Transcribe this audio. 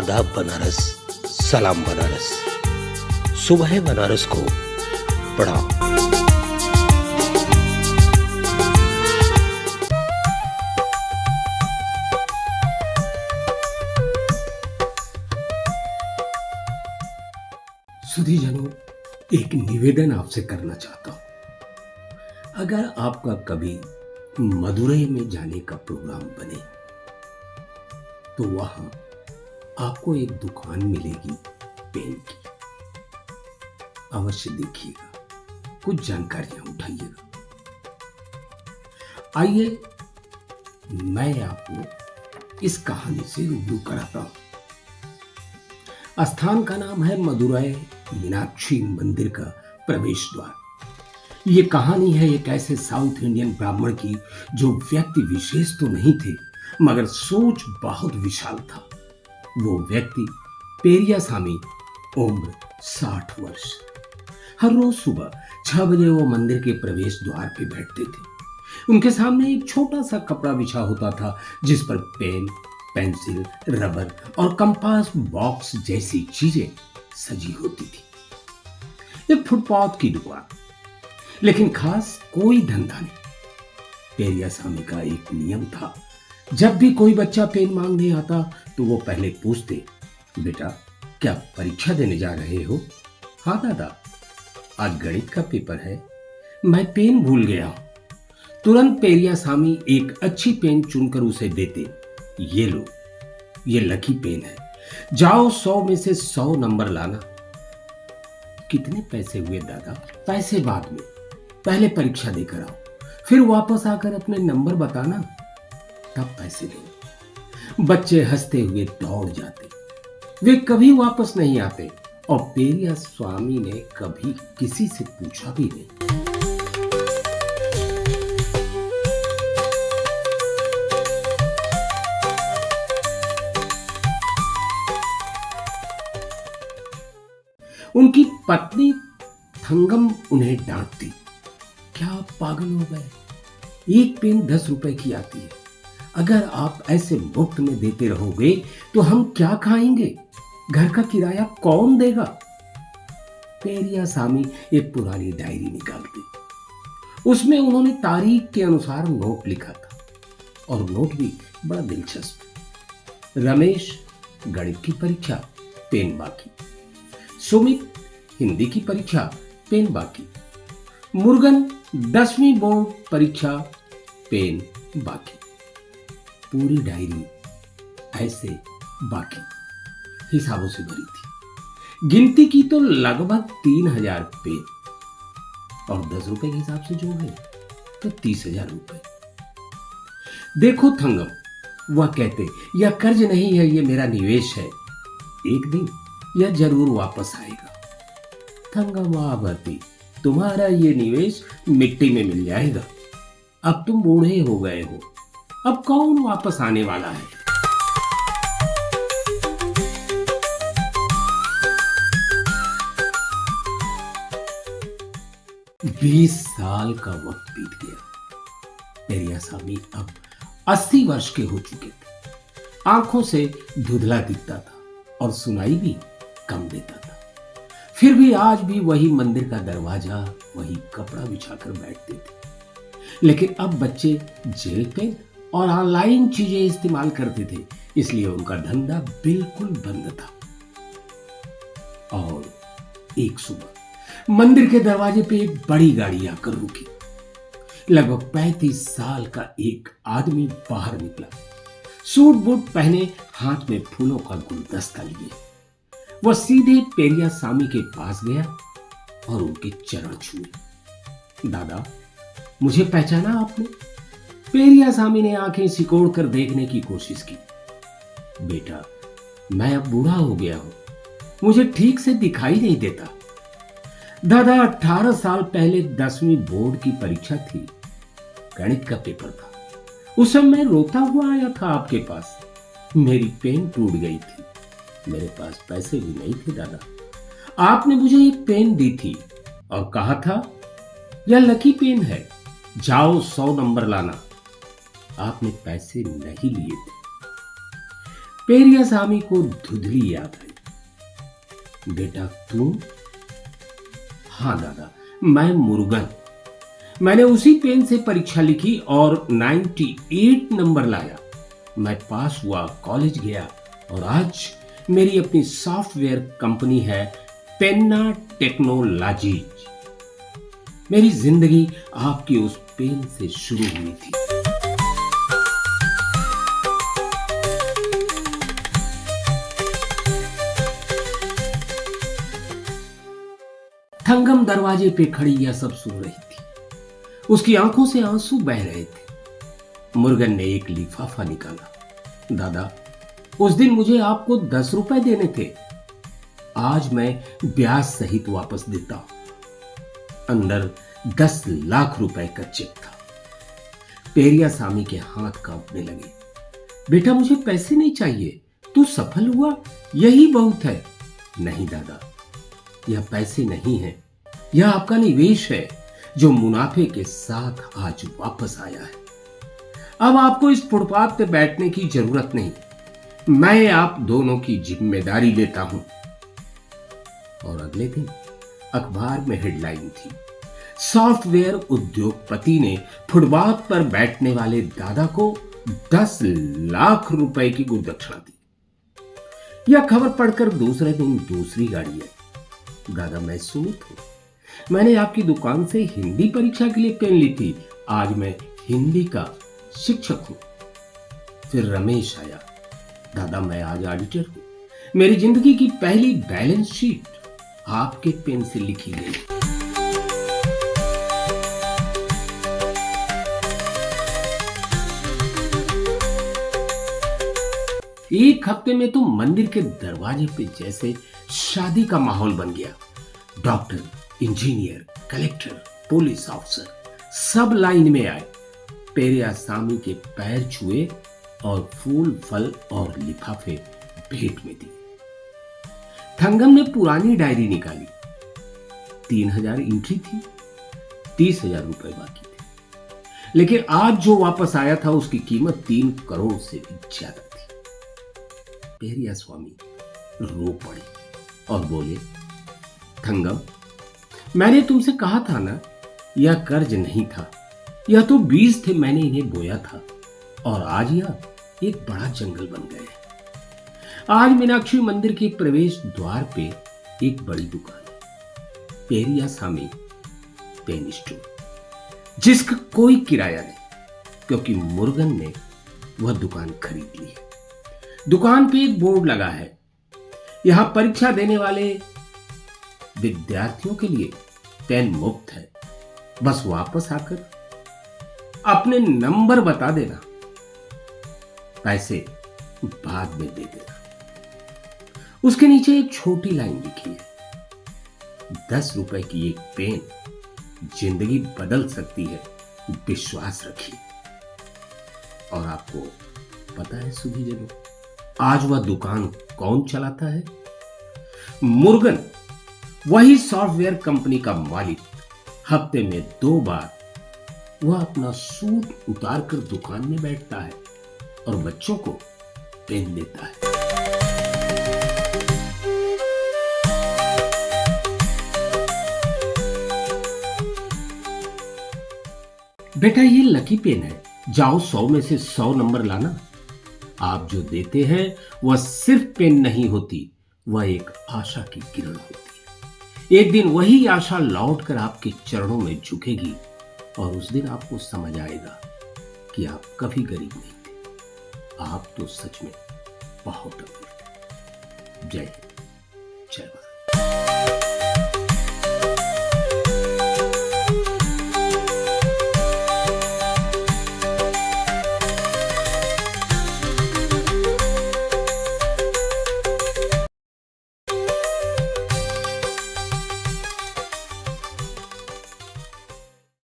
आदाब बनारस, सलाम बनारस। सुबह बनारस को पढ़ाओ। सुधीजनों, एक निवेदन आपसे करना चाहता हूं। अगर आपका कभी मदुरई में जाने का प्रोग्राम बने तो वहां आपको एक दुकान मिलेगी पेन की। अवश्य देखिएगा, कुछ जानकारियां उठाइएगा। आइए मैं आपको इस कहानी से रूबरू कराता हूं। स्थान का नाम है मदुरई मीनाक्षी मंदिर का प्रवेश द्वार। ये कहानी है एक ऐसे साउथ इंडियन ब्राह्मण की जो व्यक्ति विशेष तो नहीं थे, मगर सोच बहुत विशाल था। वो व्यक्ति पेरियासामी, उम्र 60 वर्ष। हर रोज सुबह 6 बजे वो मंदिर के प्रवेश द्वार पे बैठते थे। उनके सामने एक छोटा सा कपड़ा बिछा होता था जिस पर पेन, पेंसिल, रबर और कंपास बॉक्स जैसी चीजें सजी होती थी। एक फुटपाथ की दुकान, लेकिन खास कोई धंधा नहीं। पेरियासामी का एक नियम था, जब भी कोई बच्चा पेन मांगने आता तो वो पहले पूछते, बेटा क्या परीक्षा देने जा रहे हो? हाँ दादा, आज गणित का पेपर है, मैं पेन भूल गया हूं। तुरंत पेरियासामी एक अच्छी पेन चुनकर उसे देते। ये लो, ये लकी पेन है, जाओ 100 में से 100 नंबर लाना। कितने पैसे हुए दादा? पैसे बाद में, पहले परीक्षा देकर आओ, फिर वापस आकर अपने नंबर बताना, तब पैसे देंगे। बच्चे हंसते हुए दौड़ जाते। वे कभी वापस नहीं आते और पेरियास्वामी ने कभी किसी से पूछा भी नहीं। उनकी पत्नी थंगम उन्हें डांटती, क्या आप पागल हो गए? एक पेन 10 रुपए की आती है। अगर आप ऐसे मुफ्त में देते रहोगे तो हम क्या खाएंगे? घर का किराया कौन देगा? पेरियासामी एक पुरानी डायरी निकालते। उसमें उन्होंने तारीख के अनुसार नोट लिखा था, और नोट भी बड़ा दिलचस्प। रमेश गणित की परीक्षा, पेन बाकी। सुमित हिंदी की परीक्षा, पेन बाकी। मुर्गन 10वीं बोर्ड परीक्षा, पेन बाकी। पूरी डायरी ऐसे बाकी हिसाबों से भरी थी। गिनती की तो लगभग 3000 पेन, और 10 रुपए के हिसाब से जोड़ ले तो 30,000 रुपए। देखो थंगम, वह कहते, यह कर्ज नहीं है, यह मेरा निवेश है, एक दिन यह जरूर वापस आएगा। थंगम आवती, तुम्हारा ये निवेश मिट्टी में मिल जाएगा। अब तुम बूढ़े हो गए हो, अब कौन वापस आने वाला है? बीस साल का वक्त बीत गया। पेरियासामी अब 80 वर्ष के हो चुके थे। आंखों से धुंधला दिखता था और सुनाई भी कम देता था। फिर भी आज भी वही मंदिर का दरवाजा, वही कपड़ा बिछाकर बैठते थे। लेकिन अब बच्चे जेल पेन और ऑनलाइन चीजें इस्तेमाल करते थे, इसलिए उनका धंधा बिल्कुल बंद था। और एक सुबह मंदिर के दरवाजे पे एक बड़ी गाड़ी आकर रुकी। लगभग 35 साल का एक आदमी बाहर निकला, सूट बूट पहने, हाथ में फूलों का गुलदस्ता लिए। वह सीधे पेरियासामी के पास गया और उनके चरण छुए। दादा, मुझे पहचाना आपने? पेरियासामी ने आंखें सिकोड़ कर देखने की कोशिश की। बेटा, मैं अब बूढ़ा हो गया हूं, मुझे ठीक से दिखाई नहीं देता। दादा, 18 साल पहले 10वीं बोर्ड की परीक्षा थी, गणित का पेपर था। उस समय मैं रोता हुआ आया था आपके पास। मेरी पेन टूट गई थी, मेरे पास पैसे भी नहीं थे दादा। आपने मुझे एक पेन दी थी और कहा था, यह लकी पेन है, जाओ 100 नंबर लाना। आपने पैसे नहीं लिए थे। पेरियासामी को धुंधली याद आई। बेटा तू? हाँ दादा, मैं मुरुगन। मैंने उसी पेन से परीक्षा लिखी और 98 नंबर लाया। मैं पास हुआ, कॉलेज गया और आज मेरी अपनी सॉफ्टवेयर कंपनी है, पेन्ना टेक्नोलॉजीज। मेरी जिंदगी आपकी उस पेन से शुरू हुई थी। थंगम दरवाजे पे खड़ी यह सब सुन रही थी। उसकी आंखों से आंसू बह रहे थे। मुर्गन ने एक लिफाफा निकाला। दादा, उस दिन मुझे आपको 10 रुपए देने थे, आज मैं ब्याज सहित वापस देता हूं। अंदर 10 लाख रुपए का चेक था। पेरियासामी के हाथ कांपने लगे। बेटा मुझे पैसे नहीं चाहिए, तू सफल हुआ यही बहुत है। नहीं दादा, यह पैसे नहीं है, यह आपका निवेश है जो मुनाफे के साथ आज वापस आया है। अब आपको इस फुटपाथ पे बैठने की जरूरत नहीं, मैं आप दोनों की जिम्मेदारी लेता हूं। और अगले दिन अखबार में हेडलाइन थी, सॉफ्टवेयर उद्योगपति ने फुटपाथ पर बैठने वाले दादा को 10 लाख रुपए की गुरदक्षिणा दी। यह खबर पढ़कर दूसरे दिन दूसरी गाड़ी आई। दादा मैं सुमित हूं, मैंने आपकी दुकान से हिंदी परीक्षा के लिए पेन ली थी, आज मैं हिंदी का शिक्षक हूं। फिर रमेश आया। दादा मैं आज ऑडिटर हूं, मेरी जिंदगी की पहली बैलेंस शीट आपके पेन से लिखी गई। एक हफ्ते में तो मंदिर के दरवाजे पे जैसे शादी का माहौल बन गया। Doctor, engineer, collector, police officer सब लाइन में आए। पेरियासामी के पैर छुए और फूल, फल और लिफाफे भेंट में दिए। थंगम ने पुरानी डायरी निकाली। 3000 एंट्री थी, 30,000 रुपए बाकी थे। लेकिन आज जो वापस आया था उसकी कीमत 3 करोड़ से भी ज्यादा थी। पेरियास्वामी रो पड़े और बोले, थंगम, मैंने तुमसे कहा था ना, यह कर्ज नहीं था, यह तो बीज थे, मैंने इन्हें बोया था और आज यह एक बड़ा जंगल बन गए। आज मीनाक्षी मंदिर के प्रवेश द्वार पे एक बड़ी दुकान है, पेरियासामी पेन स्टोर, जिसका कोई किराया नहीं, क्योंकि मुर्गन ने वह दुकान खरीद ली है। दुकान पे एक बोर्ड लगा है, यहां परीक्षा देने वाले विद्यार्थियों के लिए पेन मुफ्त है, बस वापस आकर अपने नंबर बता देना, पैसे बाद में दे देना। उसके नीचे एक छोटी लाइन लिखी है, 10 रुपए की एक पेन जिंदगी बदल सकती है, विश्वास रखिए। और आपको पता है सुधीजनों, आज वह दुकान कौन चलाता है? मुर्गन, वही सॉफ्टवेयर कंपनी का मालिक। हफ्ते में 2 बार वह अपना सूट उतारकर दुकान में बैठता है और बच्चों को पेन देता है। बेटा ये लकी पेन है, जाओ 100 में से 100 नंबर लाना। आप जो देते हैं वह सिर्फ पेन नहीं होती, वह एक आशा की किरण होती है। एक दिन वही आशा लौटकर आपके चरणों में झुकेगी और उस दिन आपको समझ आएगा कि आप कभी गरीब नहीं थे, आप तो सच में बहुत अमीर थे। जय हिंद, जय भारत।